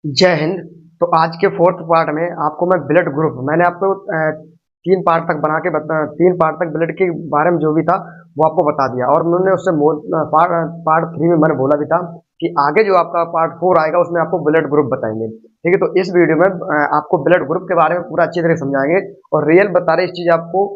जय हिंद। तो आज के फोर्थ पार्ट में आपको मैं ब्लड ग्रुप मैंने आपको तीन पार्ट तक बना के तीन पार्ट तक ब्लड के बारे में जो भी था वो आपको बता दिया। और उन्होंने उससे पार्ट थ्री में मैंने बोला भी था कि आगे जो आपका पार्ट फोर आएगा उसमें आपको ब्लड ग्रुप बताएंगे। ठीक है, तो इस वीडियो में आपको ब्लड ग्रुप के बारे में पूरा अच्छी तरह समझाएंगे और रियल बता रहे इस चीज आपको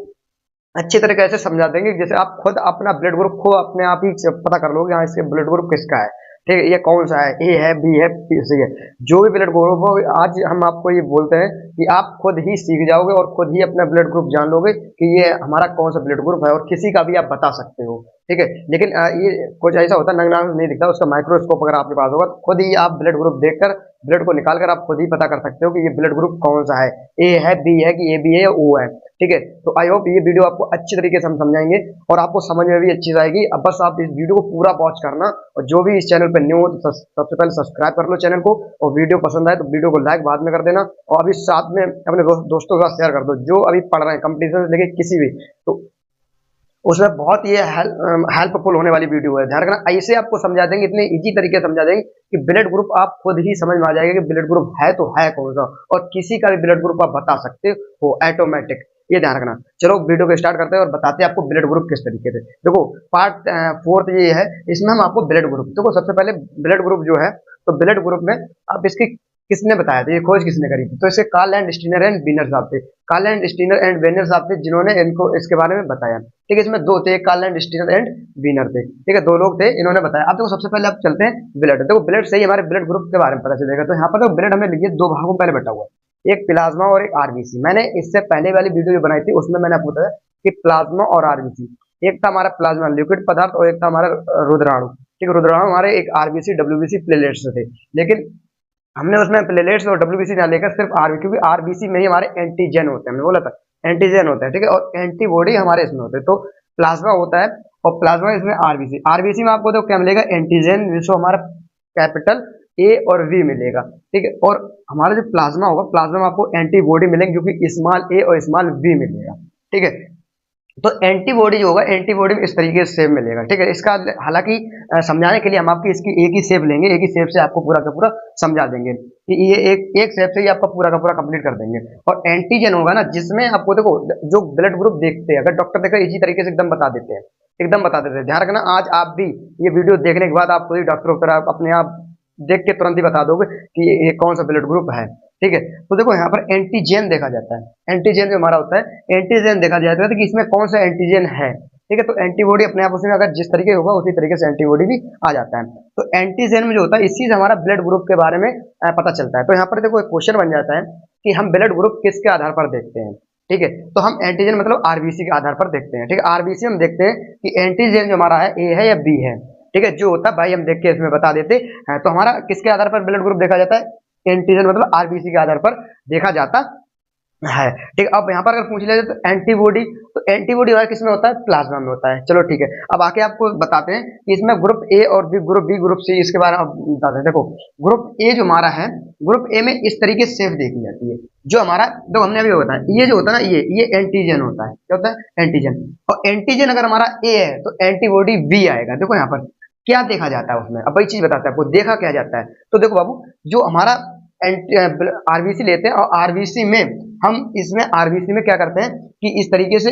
अच्छी तरीके से समझा देंगे, जैसे आप खुद अपना ब्लड ग्रुप को अपने आप ही पता कर लोगे, हाँ इसके ब्लड ग्रुप किसका है। ठीक है, ये कौन सा है, ए है, बी है, सी है, जो भी ब्लड ग्रुप हो। आज हम आपको ये बोलते हैं कि आप खुद ही सीख जाओगे और खुद ही अपना ब्लड ग्रुप जान लोगे कि ये हमारा कौन सा ब्लड ग्रुप है, और किसी का भी आप बता सकते हो। ठीक है, लेकिन ये कुछ ऐसा होता है नंगा नहीं दिखता, उसका माइक्रोस्कोप अगर आपके पास होगा तो खुद ही आप ब्लड ग्रुप देखकर ब्लड को निकाल कर आप खुद ही पता कर सकते हो कि ये ब्लड ग्रुप कौन सा है, ए है, बी है, कि ए बी है या ओ है। ठीक है, तो आई होप ये वीडियो आपको अच्छी तरीके से हम समझाएंगे और आपको समझ में भी अच्छी आएगी। अब बस आप इस वीडियो को पूरा वॉच करना, और जो भी इस चैनल पर न्यू हो तो सबसे पहले सब्सक्राइब कर लो चैनल को, और वीडियो पसंद आए तो वीडियो को लाइक बाद में कर देना, और अभी साथ में अपने दोस्तों के साथ शेयर कर दो जो अभी पढ़ रहे हैं कंपटीशन से लेके किसी भी, तो उसमें बहुत ये हेल्पफुल होने वाली वीडियो है। ध्यान रखना, ऐसे आपको समझा देंगे, इतने इजी तरीके से समझा देंगे कि ब्लड ग्रुप आप खुद ही समझ में आ जाएगा कि ब्लड ग्रुप है तो है कौन सा, और किसी का भी ब्लड ग्रुप आप बता सकते हो ऑटोमेटिक। ये ध्यान रखना। चलो वीडियो को स्टार्ट करते हैं और बताते हैं आपको ब्लड ग्रुप किस तरीके से। देखो पार्ट फोर्थ ये है, इसमें हम आपको ब्लड ग्रुप, देखो सबसे पहले ब्लड ग्रुप जो है, तो ब्लड ग्रुप में आप इसकी किसने बताया था, ये खोज किसने करी थी, तो इसे कार्ल एंड स्टीनर एंड बीनर साहब थे। कार्ल एंड स्टीनर एंड बीनर साहब थे जिन्होंने इनको इसके बारे में बताया। ठीक है, इसमें दो थे, कार्ल एंड स्टीनर एंड बीनर थे। ठीक है, दो लोग थे, इन्होंने बताया। अब देखो सबसे पहले आप चलते हैं ब्लड। देखो ब्लड से ही हमारे ब्लड ग्रुप के बारे में पता चलेगा। तो यहाँ पर तो ब्लड हमें लिखिए दो भागों में पहले बटा हुआ है, एक प्लाज्मा और एक आरबीसी। मैंने इससे पहले वाली वीडियो जो बनाई थी उसमें मैंने आपको बताया कि प्लाज्मा और आरबीसी, एक था हमारा प्लाज्मा लिक्विड पदार्थ और एक था हमारा रुद्राणु। ठीक है, रुद्राणु हमारे एक आरबीसी डब्ल्यूबीसी प्लेलेट्स थे, लेकिन हमने उसमें प्लेलेट्स और डब्ल्यूबीसी ना लेकर सिर्फ आरबी, क्योंकि आरबीसी में ही हमारे एंटीजन होते हैं, हमने बोला था एंटीजन होता है। ठीक है, और एंटीबॉडी हमारे इसमें होते हैं। तो प्लाज्मा होता है और प्लाज्मा इसमें आरबीसी, आरबीसी में आपको तो क्या मिलेगा, एंटीजन, जिसको हमारा कैपिटल ए और वी मिलेगा। ठीक है, और हमारा जो प्लाज्मा होगा, प्लाज्मा में आपको एंटीबॉडी मिलेंगे जो कि स्मॉल ए और स्मॉल वी मिलेगा। ठीक है, तो एंटीबॉडी जो होगा, एंटीबॉडी में इस तरीके से शेप मिलेगा। ठीक है, इसका हालांकि समझाने के लिए हम आपकी इसकी एक ही शेप लेंगे, एक ही शेप से आपको पूरा का पूरा समझा देंगे कि ये एक शेप से ही आपका पूरा का पूरा कंप्लीट कर देंगे। और एंटीजन होगा ना, जिसमें आपको देखो जो ब्लड ग्रुप देखते हैं, अगर डॉक्टर देखो इसी तरीके से एकदम बता देते हैं, एकदम बता देते हैं। ध्यान रखना, आज आप भी ये वीडियो देखने के बाद आप कोई डॉक्टर वॉक्टर आप अपने आप देख के तुरंत ही बता दोगे कि ये कौन सा ब्लड ग्रुप है। ठीक है, तो देखो यहाँ पर एंटीजन देखा जाता है, एंटीजन जो हमारा होता है एंटीजन देखा जाता है कि इसमें कौन सा एंटीजन है। ठीक है, तो एंटीबॉडी अपने आप उसमें अगर जिस तरीके होगा उसी तरीके से एंटीबॉडी भी आ जाता है। तो एंटीजन में जो होता है इसी से हमारा ब्लड ग्रुप के बारे में पता चलता है। तो यहाँ पर देखो एक क्वेश्चन बन जाता है कि हम ब्लड ग्रुप किसके आधार पर देखते हैं। ठीक है, तो हम एंटीजन मतलब आरबीसी के आधार पर देखते हैं। ठीक है, आरबीसी हम देखते हैं कि एंटीजन जो हमारा है ए है या बी है। ठीक है, जो होता है भाई हम देख के इसमें बता देते हैं। तो हमारा किसके आधार पर ब्लड ग्रुप देखा जाता है, एंटीजन मतलब आरबीसी के आधार पर देखा जाता है। ठीक है, अब यहाँ पर अगर पूछ लिया जाए तो एंटीबॉडी, तो एंटीबॉडी हमारा किसमें होता है, प्लाज्मा में होता है। चलो ठीक है, अब आके आपको बताते हैं कि इसमें ग्रुप ए और B, group B, group C, इसके बारे में बताते हैं। देखो ग्रुप ए जो हमारा है, ग्रुप ए में इस तरीके से शेप देखी जाती है, जो हमारा देखो हमने अभी बताया, ये जो होता है ना, ये एंटीजन होता है। क्या होता है, एंटीजन। और एंटीजन अगर हमारा ए है तो एंटीबॉडी बी आएगा। देखो यहाँ पर क्या देखा जाता है उसमें, अब वही चीज बताते हैं आपको देखा क्या जाता है। तो देखो बाबू, जो हमारा आरबीसी लेते हैं और आरबीसी में हम इसमें आरबीसी में क्या करते हैं कि इस तरीके से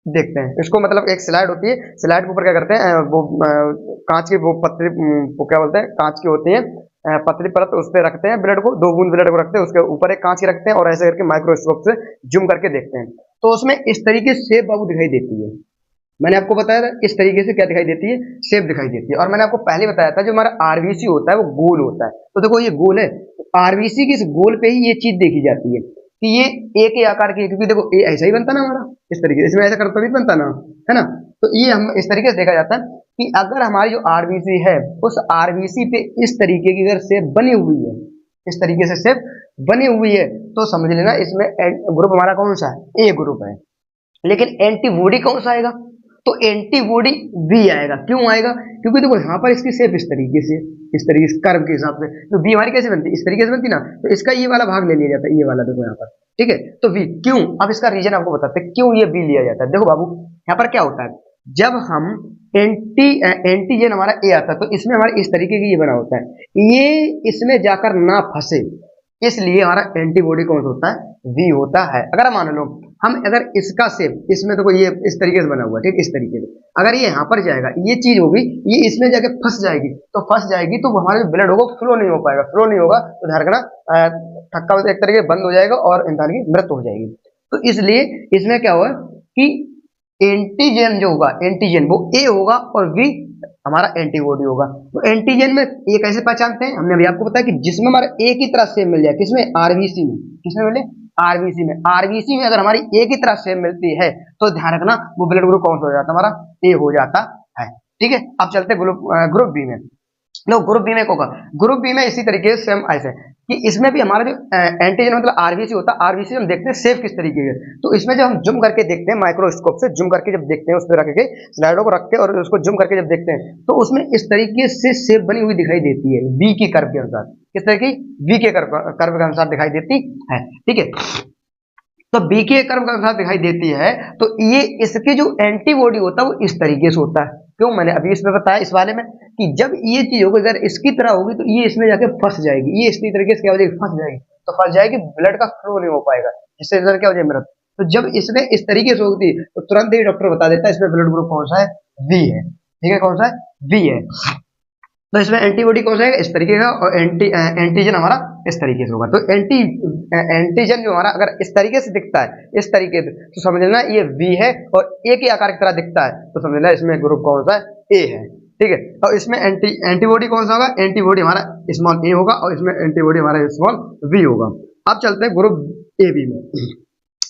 देखते हैं इसको, मतलब एक स्लाइड होती है, स्लाइड के ऊपर क्या करते हैं वो कांच की वो पतली वो क्या बोलते हैं, कांच की होती है पतली परत, उस पर रखते हैं ब्लड को, दो बूंद ब्लड को रखते हैं, उसके ऊपर एक कांच की रखते हैं और ऐसे करके माइक्रोस्कोप से जूम करके देखते हैं। तो उसमें इस तरीके से बाबू दिखाई देती है। मैंने आपको बताया था इस तरीके से क्या दिखाई देती है, शेप दिखाई देती है। और मैंने आपको पहले बताया था जो हमारा आरबीसी होता है वो गोल होता है। तो देखो ये गोल है, तो आरबीसी के इस गोल पे ही ये चीज देखी जाती है कि ये ए के आकार की है, क्योंकि देखो ए ऐसा ही बनता ना हमारा, इस तरीके से, इसमें ऐसा करता भी बनता ना, है ना। तो ये हम इस तरीके से देखा जाता है कि अगर हमारी जो आरबीसी है उस आरबीसी पे इस तरीके की अगर शेप बनी हुई है, इस तरीके से शेप बनी हुई है, तो समझ लेना इसमें ग्रुप हमारा कौन सा है, ए ग्रुप है। लेकिन एंटीबॉडी कौन सा आएगा, तो एंटीबॉडी बी आएगा। क्यों आएगा, क्योंकि देखो यहाँ पर इसकी शेप इस तरीके से, इस तरीके से कर्व के हिसाब से, तो बी हमारी कैसे बनती है, इस तरीके से बनती ना, तो इसका ये वाला भाग ले लिया जाता है, ये वाला देखो यहाँ पर। ठीक है, तो बी क्यों, अब इसका रीजन आपको बताते हैं क्यों ये बी लिया जाता है। देखो बाबू यहाँ पर क्या होता है, जब हम एंटीजन हमारा ए आता है, तो इसमें हमारे इस तरीके की ये बना होता है, ये इसमें जाकर ना फंसे, इसलिए हमारा एंटीबॉडी कौन सा होता है, वी होता है। अगर मान लो हम अगर इसका सेप, इसमें देखो ये इस तरीके से बना हुआ है, ठीक, इस तरीके से अगर ये यहाँ पर जाएगा, ये चीज होगी, ये इसमें जाके फंस जाएगी, तो फंस जाएगी तो हमारा जो ब्लड होगा फ्लो नहीं हो पाएगा, फ्लो नहीं होगा तो ध्यान रखना थक्का एक तरीके बंद हो जाएगा और इंसान की मृत्यु हो जाएगी। तो इसलिए इसमें क्या हुआ कि एंटीजन जो होगा, एंटीजन वो ए होगा और वी हमारा एंटीबॉडी होगा। तो एंटीजन में ये कैसे पहचानते हैं, हमने अभी आपको बताया कि जिसमें हमारा ए की तरह सेम मिल जाए, किसमें, आरबीसी में, किसमें मिले, आरबीसी में, आरबीसी में अगर हमारी ए की तरह सेम मिलती है तो ध्यान रखना वो ब्लड ग्रुप कौन सा हो जाता है, हमारा ए हो जाता है। ठीक है, अब चलते ग्रुप बी में। लो ग्रुप बी में होगा, ग्रुप बी में इसी तरीके से सेम ऐसे कि इसमें भी हमारा जो एंटीजन मतलब आरबीसी होता है, आरबीसी हम देखते हैं सेफ किस तरीके के, तो इसमें जब हम जूम करके देखते हैं, माइक्रोस्कोप से जूम करके जब देखते हैं, उस पर रख के स्लाइडों को रख के और उसको जूम करके जब देखते हैं तो उसमें इस तरीके से शेप बनी हुई दिखाई देती है, वी की कर्व के अनुसार, किस तरह की, वी के कर्व के अनुसार दिखाई देती है। ठीक है, तो बी के कर्व के अनुसार दिखाई देती है, तो ये इसकी जो एंटीबॉडी होता है वो इस तरीके से होता है। क्यों, मैंने अभी इसमें बताया इस वाले में कि जब ये चीज होगी, अगर इसकी तरह होगी तो ये इसमें जाके फंस जाएगी, ये इसी तरीके से क्या हो जाएगी, फंस जाएगी, तो फंस जाएगी, ब्लड का फ्लो नहीं हो पाएगा, जिससे क्या हो जाए, मृत। तो जब इसने इस तरीके से होती तो तुरंत ही डॉक्टर बता देता है इसमें ब्लड ग्रुप कौन सा है, वी है। ठीक है, कौन सा है, वी है। तो इसमें एंटीबॉडी कौन सा है, इस तरीके का, और एंटीजन हमारा इस तरीके से होगा। तो एंटीजन जो हमारा अगर इस तरीके से दिखता है, इस तरीके से, तो समझ लेना ये वी है, और ए के आकार की तरह दिखता है तो समझ लेना इसमें ग्रुप कौन सा है, ए है। ठीक है, और इसमें एंटीबॉडी कौन सा होगा, एंटीबॉडी हमारा स्मॉल ए होगा, और इसमें एंटीबॉडी हमारा स्मॉल वी होगा। अब चलते हैं ग्रुप ए बी में।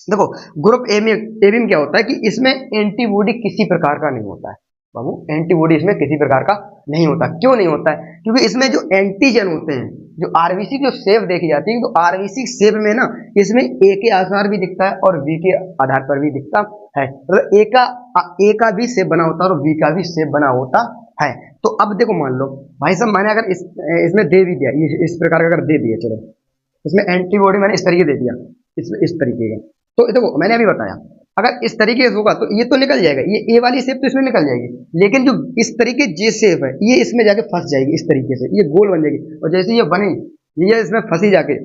देखो ग्रुप ए में क्या होता है कि इसमें एंटीबॉडी किसी प्रकार का नहीं होता है बाबू, एंटीबॉडी इसमें किसी प्रकार का नहीं होता। क्यों नहीं होता है, क्योंकि इसमें जो एंटीजन होते हैं, जो आरबीसी की जो शेप देखी जाती है, तो आरबीसी शेप में ना इसमें ए के आधार भी दिखता है और वी के आधार पर भी दिखता है, मतलब ए का भी शेप बना होता है और वी का भी शेप बना होता है। तो अब देखो मान लो भाई साहब, मैंने अगर इसमें दे भी दिया, इस प्रकार का अगर दे दिया, चलो इसमें एंटीबॉडी मैंने इस तरीके दे दिया, इस तरीके का, तो देखो मैंने अभी बताया अगर इस तरीके से होगा तो ये तो निकल जाएगा, ये ए वाली शेप तो इसमें निकल जाएगी, लेकिन जो इस तरीके जे शेप है ये इसमें जाके फंस जाएगी, इस तरीके से ये गोल बन जाएगी, और जैसे ये बनी, ये इसमें फंसी जाके,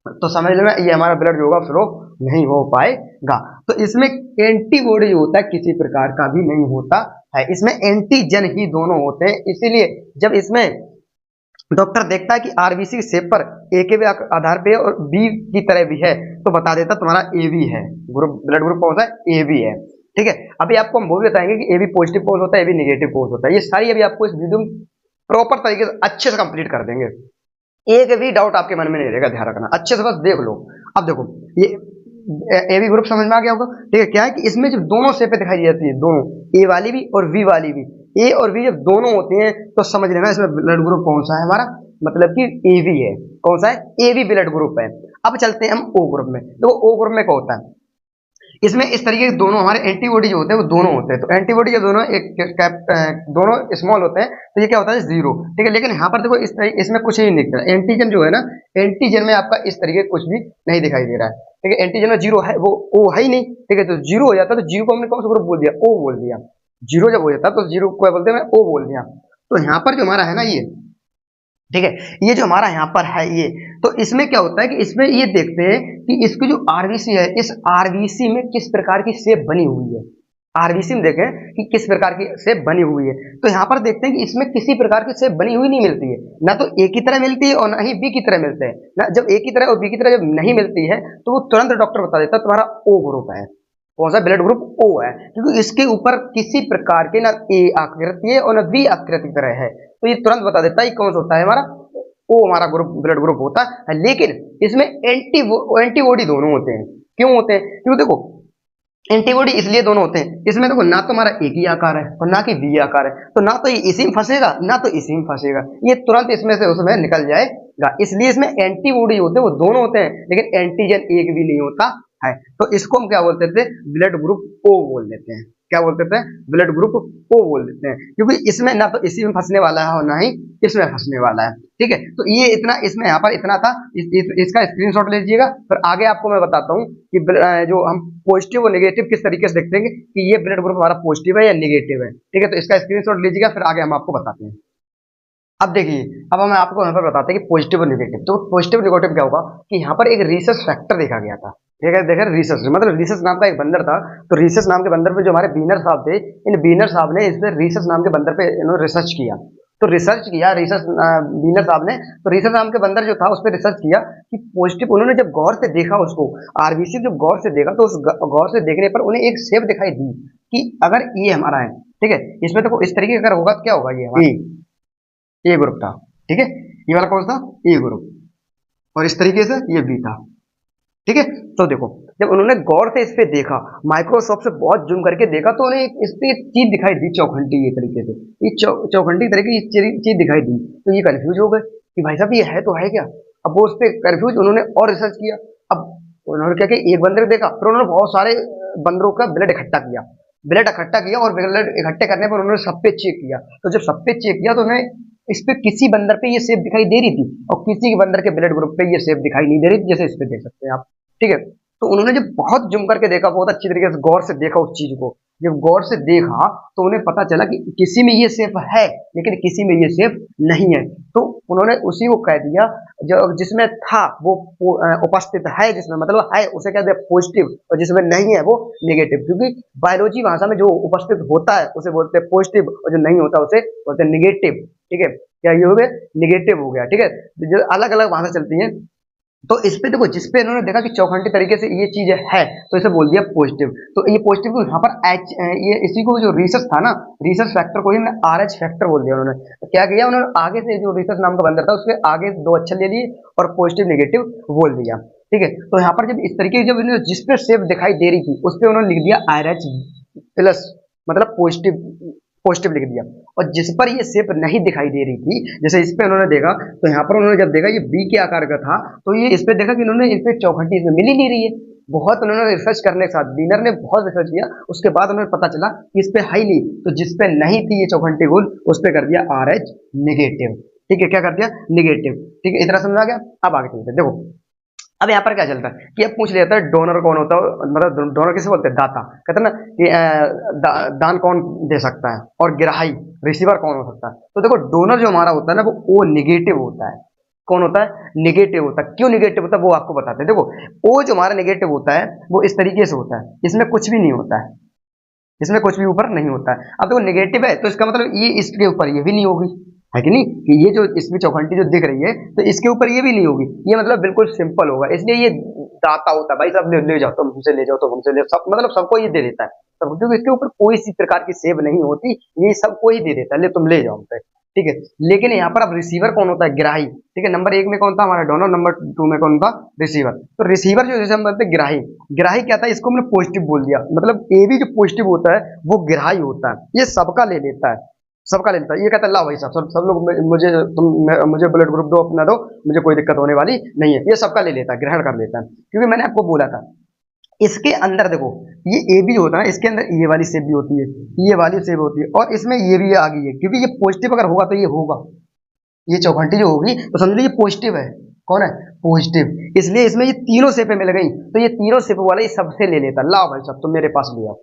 तो समझ लेना ये हमारा ब्लड जो होगा फ्लो नहीं हो पाएगा। तो इसमें एंटीबॉडी जो होता है किसी प्रकार का भी नहीं होता है, इसमें एंटीजन ही दोनों होते हैं। इसीलिए जब इसमें डॉक्टर देखता है कि आरबीसी शेप पर ए के भी आधार पे और बी की तरह भी है, तो बता देता तुम्हारा ए बी है, ग्रुप ब्लड ग्रुप कौन सा है, ए बी है। ठीक है, अभी आपको हम वो भी बताएंगे कि ए बी पॉजिटिव कौन होता है, ए बी नेगेटिव कौन होता है, ये सारी अभी आपको इस वीडियो में प्रॉपर तरीके से अच्छे से कंप्लीट कर देंगे, एक भी डाउट आपके मन में नहीं रहेगा, ध्यान रखना, अच्छे से बस देख लो। अब देखो ये ए बी ग्रुप समझ में आ गया होगा। ठीक है, क्या है कि इसमें जब दोनों शेपें दिखाई जाती है, दोनों ए वाली भी और वी वाली भी, ए और वी जब दोनों होती हैं तो समझ लेना इसमें ब्लड ग्रुप कौन सा है हमारा, मतलब कि ए बी है। कौन सा है, ए बी ब्लड ग्रुप है। अब चलते हैं हम ओ ग्रुप में। तो ओ ग्रुप में क्या होता है, इसमें इस तरीके के दोनों हमारे एंटीबॉडी जो होते हैं वो दोनों होते हैं, तो एंटीबॉडी जब दोनों दोनों स्मॉल होते हैं तो ये क्या होता है, जीरो। ठीक है, लेकिन यहाँ पर देखो इसमें कुछ ही नहीं दिख रहा, एंटीजन जो है ना, एंटीजन में आपका इस तरीके कुछ भी नहीं दिखाई दे रहा है। ठीक है, एंटीजन में जीरो है, वो ओ है ही नहीं। ठीक है, तो जीरो हो जाता है, तो जीरो को हमने कौन सा ग्रुप बोल दिया, ओ बोल दिया। जीरो जब हो जाता है तो जीरो को बोलते हैं, ओ बोल दिया। तो यहाँ पर जो हमारा है ना ये, ठीक है, ये जो हमारा यहाँ पर है ये, तो इसमें क्या होता है कि इसमें ये देखते हैं कि इसकी जो आरबीसी है, इस आरबीसी में किस प्रकार की शेप बनी हुई है। आरबीसी में देखें कि किस प्रकार की शेप बनी हुई है, तो यहाँ पर देखते हैं कि इसमें किसी प्रकार की शेप बनी हुई नहीं मिलती है, ना तो ए की तरह मिलती है और ना ही बी की तरह मिलते हैं ना। जब ए की तरह और बी की तरह जब नहीं मिलती है तो वो तुरंत डॉक्टर बता देता है तुम्हारा ओ ग्रुप है। कौन सा, ब्लड ग्रुप ओ है, क्योंकि इसके ऊपर किसी प्रकार के ना ए आकृति है और ना बी आकृति तरह है, तो ये तुरंत बता देता है कौन सा होता है हमारा, ओ हमारा ग्रुप ब्लड ग्रुप होता है। लेकिन इसमें एंटीबॉडी दोनों होते हैं। क्यों होते हैं, क्योंकि देखो एंटीबॉडी इसलिए दोनों होते हैं, इसमें देखो ना तो हमारा एक ही आकार है और ना कि बी आकार है, तो ना तो ये इसी में फंसेगा ना तो इसी में फंसेगा, ये तुरंत इसमें से उसमें निकल जाएगा। इसलिए इसमें एंटीबॉडी होते हैं वो दोनों होते हैं, लेकिन एंटीजन एक भी नहीं होता है, तो इसको हम क्या बोलते थे, ब्लड ग्रुप ओ बोल देते हैं। क्या बोलते थे, ब्लड ग्रुप ओ बोल देते हैं, क्योंकि इसमें ना तो इसी में फंसने वाला है और ना ही इसमें फंसने वाला है। ठीक है, तो ये इतना इसमें यहाँ पर इतना था। इसका स्क्रीनशॉट ले लीजिएगा, फिर आगे आपको मैं बताता हूँ कि जो हम पॉजिटिव और नेगेटिव किस तरीके से देखते हैं कि ये ब्लड ग्रुप हमारा पॉजिटिव है या नेगेटिव है। ठीक है, तो इसका स्क्रीनशॉट लीजिएगा, फिर आगे हम आपको बताते हैं। अब देखिए, अब हम आपको यहाँ पर बताते हैं कि पॉजिटिव और नेगेटिव। तो पॉजिटिव नेगेटिव क्या होगा कि यहाँ पर एक रीसस फैक्टर देखा गया था। ठीक है, देखा रीसस मतलब रीसस नाम का एक बंदर था। तो रीसस नाम के बंदर पे जो हमारे बीनर साहब थे, इन बीनर साहब ने इस पे रीसस नाम के बंदर पे इन्होंने रिसर्च किया। तो रिसर्च किया रिसर्च बीनर साहब ने, तो रीसस नाम के बंदर जो था उस पर रिसर्च किया कि पॉजिटिव। उन्होंने जब गौर से देखा उसको, आरबीसी जब गौर से देखा, तो उस गौर से देखने पर उन्हें एक शेप दिखाई दी कि अगर ये हमारा है, ठीक है, इसमें तो इस तरीके का अगर होगा तो क्या होगा, ये ए ग्रुप था। ठीक है, ये वाला कौन सा, ए ग्रुप, और इस तरीके से ये बी था। ठीक है, तो देखो जब उन्होंने गौर से इस पे देखा, माइक्रोसॉफ्ट से बहुत जूम करके देखा, तो उन्हें इस पे एक चीज दिखाई दी चौखंडी, ये तरीके से ये चौखंडी तरीके की चीज दिखाई दी। तो ये कंफ्यूज हो गए कि भाई साहब ये है तो है क्या। अब वो उस पर कंफ्यूज, उन्होंने और रिसर्च किया। अब उन्होंने क्या किया, एक बंदर को देखा, फिर उन्होंने बहुत सारे बंदरों का ब्लड इकट्ठा किया। ब्लड इकट्ठा किया और ब्लड इकट्ठे करने पर उन्होंने सब पे चेक किया। तो जब सब पे चेक किया तो उन्हें इस पे किसी बंदर पे ये शेप दिखाई दे रही थी और किसी के बंदर के ब्लड ग्रुप पे ये शेप दिखाई नहीं दे रही थी, जैसे इस पे देख सकते हैं आप। ठीक है, तो उन्होंने जब बहुत जुम करके देखा, बहुत अच्छी तरीके से गौर से देखा उस चीज को, जब गौर से देखा तो उन्हें पता चला कि किसी में ये शेप है लेकिन किसी में ये शेप नहीं है। तो उन्होंने उसी को कह दिया, जो जिसमें था वो उपस्थित है, जिसमें मतलब है उसे कह दिया पॉजिटिव, और जिसमें नहीं है वो नेगेटिव। क्योंकि बायोलॉजी भाषा में जो उपस्थित होता है उसे बोलते हैं पॉजिटिव, और जो नहीं होता उसे बोलते हैं नेगेटिव। ठीक है, क्या ये हो गया, नेगेटिव हो गया। ठीक है, जो अलग अलग भाषा चलती है। तो इस पे देखो, जिसपे इन्होंने देखा कि चौखंडी तरीके से ये चीज है, तो इसे बोल दिया पॉजिटिव। तो ये पॉजिटिव को यहाँ पर एच, ये इसी को जो रिसर्च था ना, रिसर्च फैक्टर को ही आर एच फैक्टर बोल दिया उन्होंने। तो क्या किया उन्होंने, आगे से जो रिसर्च नाम का बंदर था उसके आगे दो अक्षर ले लिए और पॉजिटिव नेगेटिव बोल दिया। ठीक है, तो यहाँ पर जब इस तरीके जब इन्होंने जिस पे शेप दिखाई दे रही थी उस पर उन्होंने लिख दिया आर एच प्लस, मतलब पॉजिटिव, पॉजिटिव लिख दिया। और जिस पर ये शेप नहीं दिखाई दे रही थी, जैसे इस पे उन्होंने देखा, तो यहाँ पर उन्होंने जब देखा ये बी के आकार का था, तो ये इस पे देखा कि इन्होंने इस पे चौखंडी इसमें मिल ही नहीं रही है। बहुत उन्होंने रिसर्च करने के साथ, बीनर ने बहुत रिसर्च किया, उसके बाद उन्हें पता चला कि इस पे है ही नहीं। तो जिस पे नहीं थी ये चौखंडी गोल, उस पे कर दिया आर एच नेगेटिव। ठीक है, क्या कर दिया, नेगेटिव। ठीक है, इतना समझ आ गया। अब आगे चलते हैं। देखो अब यहाँ पर क्या चलता है कि अब पूछ लिया था डोनर कौन होता है, मतलब डोनर किसे बोलते हैं, दाता। कहते हैं ना कि दान कौन दे सकता है, और ग्राही रिसीवर कौन हो सकता है। तो देखो डोनर जो हमारा होता है ना वो ओ नेगेटिव होता है। कौन होता है, नेगेटिव होता है। क्यों नेगेटिव होता है वो आपको बताते हैं। देखो ओ जो हमारा नेगेटिव होता है वो इस तरीके से होता है, इसमें कुछ भी नहीं होता है, इसमें कुछ भी ऊपर नहीं होता है। अब देखो नेगेटिव है तो इसका मतलब ये इसके ऊपर ये भी नहीं होगी, है कि नहीं, कि ये जो इसमें चौखंडी जो दिख रही है तो इसके ऊपर ये भी नहीं होगी। ये मतलब बिल्कुल सिंपल होगा, इसलिए ये दाता होता है। भाई साहब ले जाओ, तुम हमसे ले जाओ, तो हमसे ले, सब मतलब सबको ये दे देता है सब, क्योंकि इसके ऊपर कोई सी प्रकार की सेव नहीं होती, ये सबको ही दे देता है, ले तुम ले जाओ हमसे। ठीक है, लेकिन यहाँ पर अब रिसीवर कौन होता है, ग्राही। ठीक है, नंबर एक में कौन था हमारा डोनर, नंबर टू में कौन था, रिसीवर। तो रिसीवर जो जैसे हम बोलते हैं ग्राही, ग्राही क्या था, इसको हमने पॉजिटिव बोल दिया, मतलब ए भी जो पॉजिटिव होता है वो ग्राही होता है, ये सबका ले लेता है, सबका ले लेता है। ये कहता है ला भाई साहब, सब लोग मुझे मुझे ब्लड ग्रुप दो, अपना दो, मुझे कोई दिक्कत होने वाली नहीं है। ये सबका ले लेता है, ग्रहण कर लेता है। क्योंकि मैंने आपको बोला था इसके अंदर देखो ये ए बी होता है, इसके अंदर ये वाली शेप भी होती है, ये वाली शेप होती है, और इसमें ये भी आ गई है। क्योंकि ये पॉजिटिव अगर होगा तो ये होगा, ये चौखंडी जो होगी तो समझ लो ये पॉजिटिव है। कौन है, पॉजिटिव। इसलिए इसमें ये तीनों शेपें मिल गई, तो ये तीनों शेप वाला ये सबसे ले लेता है, लाओ भाई साहब तुम मेरे पास ले आओ।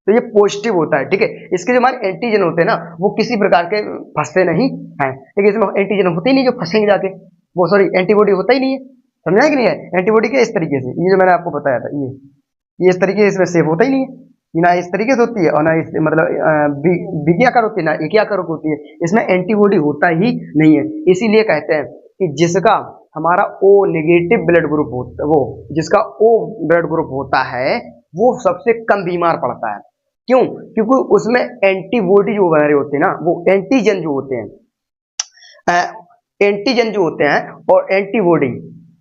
तो ये पॉजिटिव होता है। ठीक है, इसके जो हमारे एंटीजन होते हैं ना वो किसी प्रकार के फंसते नहीं हैं, लेकिन इसमें एंटीजन होते ही नहीं जो फंसेंगे जाके, वो सॉरी एंटीबॉडी होता ही नहीं है। समझा है कि नहीं है, एंटीबॉडी के इस तरीके से, ये जो मैंने आपको बताया था, ये इस तरीके से इसमें सेव होता ही नहीं है, ना इस तरीके से होती है और ना इस मतलब बिगी आकार होती है, ना एक आकार होती है, इसमें एंटीबॉडी होता ही नहीं है। इसीलिए कहते हैं कि जिसका हमारा ओ नेगेटिव ब्लड ग्रुप होता है, वो जिसका ओ ब्लड ग्रुप होता है वो सबसे कम बीमार पड़ता है। क्यों, क्योंकि उसमें एंटीबॉडी जो बन रहे होते हैं ना, वो एंटीजन जो होते हैं, एंटीजन जो होते हैं और एंटीबॉडी,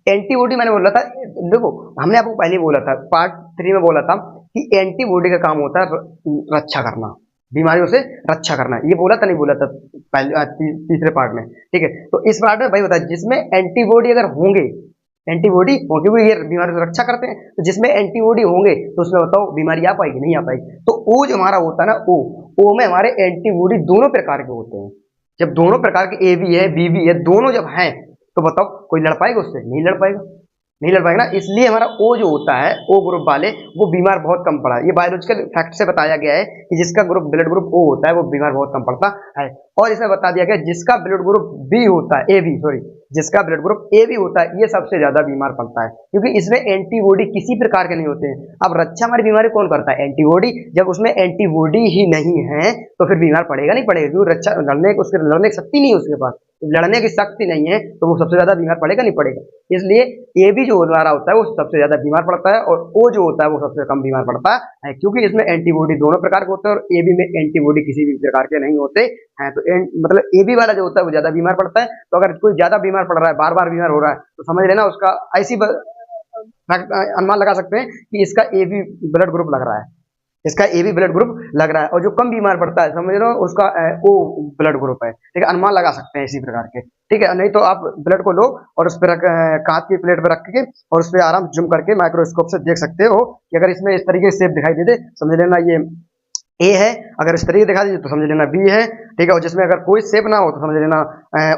एंटीबॉडी मैंने बोला था, देखो हमने आपको पहले बोला था पार्ट 3 में बोला था कि एंटीबॉडी का काम होता है रक्षा करना, बीमारियों से रक्षा करना। ये बोला था नहीं बोला था पहले तीसरे पार्ट में। ठीक है, तो इस पार्ट में भाई बता, जिसमें एंटीबॉडी अगर होंगे, एंटीबॉडी हो, क्योंकि ये बीमारी से रक्षा करते हैं। तो जिसमें एंटीबॉडी होंगे तो उसमें बताओ बीमारी आ पाएगी, नहीं आ पाएगी। तो ओ जो हमारा होता है ना, ओ में हमारे एंटीबॉडी दोनों प्रकार के होते हैं। जब दोनों प्रकार के ए भी है बी भी है, दोनों जब हैं, तो बताओ कोई लड़ पाएगा उससे? नहीं लड़ पाएगा, नहीं लड़ पाएगा ना। इसलिए हमारा ओ जो होता है, ओ ग्रुप वाले, वो बीमार बहुत कम पड़ा है। ये बायोलॉजिकल फैक्ट से बताया गया है कि जिसका ग्रुप ब्लड ग्रुप ओ होता है वो बीमार बहुत कम पड़ता है। और इसमें बता दिया गया जिसका ब्लड ग्रुप बी होता है, ए बी सॉरी, जिसका ब्लड ग्रुप ए बी होता है, ये सबसे ज्यादा बीमार पड़ता है, क्योंकि इसमें एंटीबॉडी किसी प्रकार के नहीं होते हैं। अब रक्षा हमारी बीमारी कौन करता है? एंटीबॉडी। जब उसमें एंटीबॉडी ही नहीं है तो फिर बीमार पड़ेगा नहीं पड़ेगा, क्योंकि रक्षा लड़ने की शक्ति नहीं है उसके पास, लड़ने की शक्ति नहीं है, तो वो सबसे ज्यादा बीमार पड़ेगा नहीं पड़ेगा। इसलिए ए बी जो हमारा होता है वो सबसे ज्यादा बीमार पड़ता है, और ओ जो होता है वो सबसे कम बीमार पड़ता है, क्योंकि इसमें एंटीबॉडी दोनों प्रकार के होते हैं और ए बी में एंटीबॉडी किसी भी प्रकार के नहीं होते हैं। तो मतलब ए बी वाला जो होता है वो ज्यादा बीमार पड़ता है। तो अगर कोई ज्यादा बीमार पड़ रहा है, बार बार बीमार हो रहा है, तो समझ लेना उसका ऐसी अनुमान लगा सकते हैं कि इसका ए बी ब्लड ग्रुप लग रहा है, इसका ए बी ब्लड ग्रुप लग रहा है। और जो कम बीमार पड़ता है, समझ लो उसका ओ ब्लड ग्रुप है, ठीक है। अनुमान लगा सकते हैं इसी प्रकार के, ठीक है। नहीं तो आप ब्लड को लो और उस पर कांच की प्लेट पर रख के और उस पर आराम जूम करके माइक्रोस्कोप से देख सकते हो कि अगर इसमें इस तरीके से दिखाई दे दे, समझ लेना ये ए है। अगर इस तरीके दिखा दीजिए तो समझ लेना बी है, ठीक है। और जिसमें अगर कोई शेप ना हो तो समझ लेना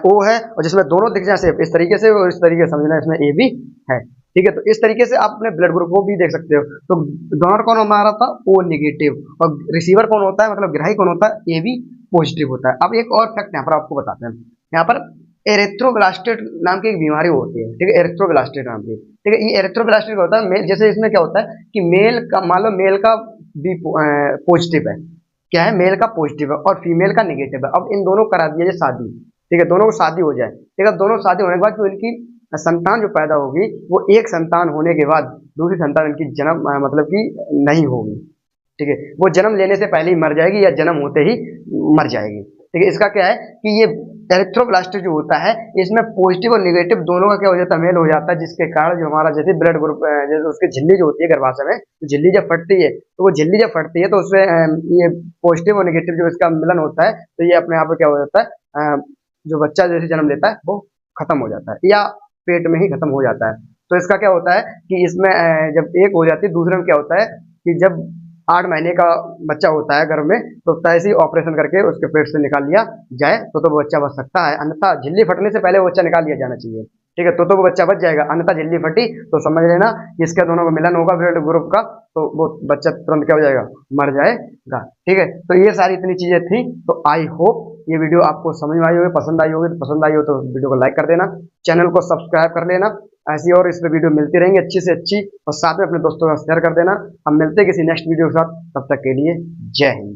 ओ है, और जिसमें दोनों दिख जाए शेप इस तरीके से और इस तरीके से, समझ लेना इसमें ए बी है, ठीक है। तो इस तरीके से आप अपने ब्लड ग्रुप को भी देख सकते हो। तो डोनर कौन हमारा था? ओ नेगेटिव, और रिसीवर कौन होता है, मतलब ग्राही कौन होता है? ए बी पॉजिटिव होता है। अब एक और फैक्ट यहाँ पर आपको बताते हैं, यहाँ पर एरिथ्रोब्लास्टेट नाम की एक बीमारी होती है, ठीक है, एरिथ्रोब्लास्टेट नाम की, ठीक है। ये एरिथ्रोब्लास्टेट होता है जैसे इसमें क्या होता है कि मेल का, मान लो मेल का बी पॉजिटिव है, क्या है, मेल का पॉजिटिव है और फीमेल का नेगेटिव है। अब इन दोनों करा दिया जाए शादी, ठीक है, दोनों को शादी हो जाए, ठीक है। दोनों शादी होने के बाद जो इनकी संतान जो पैदा होगी वो एक संतान होने के बाद दूसरी संतान इनकी जन्म मतलब कि नहीं होगी, ठीक है। वो जन्म लेने से पहले ही मर जाएगी या जन्म होते ही मर जाएगी, ठीक है। इसका क्या है कि ये एरिथ्रोब्लास्टिक जो होता है इसमें पॉजिटिव और नेगेटिव दोनों का क्या हो जाता है, मेल हो जाता है, जिसके कारण जो हमारा जैसे ब्लड ग्रुप जैसे उसकी झिल्ली जो होती है गर्भाशय में, तो झिल्ली जब फटती है तो वो झिल्ली जब फटती है तो उसमें ये पॉजिटिव और नेगेटिव जो इसका मिलन होता है, तो ये अपने आप क्या हो जाता है, जो बच्चा जैसे जन्म लेता है वो खत्म हो जाता है या पेट में ही खत्म हो जाता है। तो इसका क्या होता है कि इसमें जब एक हो जाती है, दूसरे में क्या होता है कि जब 8 महीने का बच्चा होता है गर्भ में, तो ऐसे ही ऑपरेशन करके उसके पेट से निकाल लिया जाए तो वो बच्चा बच सकता है, अन्यथा झिल्ली फटने से पहले वो बच्चा निकाल लिया जाना चाहिए, ठीक है। तो वो बच्चा बच जाएगा, अन्यथा झिल्ली फटी तो समझ लेना इसके दोनों को मिलन होगा ब्लड ग्रुप का, तो वो बच्चा तुरंत क्या हो जाएगा, मर जाएगा, ठीक है। तो ये सारी इतनी चीजें थी। तो आई होप ये वीडियो आपको समझ में आई होगी, पसंद आई होगी। तो पसंद आई हो तो वीडियो को लाइक कर देना, चैनल को सब्सक्राइब कर लेना, ऐसी और इस पे वीडियो मिलती रहेंगी अच्छी से अच्छी, और साथ में अपने दोस्तों का शेयर कर देना। हम मिलते हैं किसी नेक्स्ट वीडियो के साथ, तब तक के लिए जय हिंद।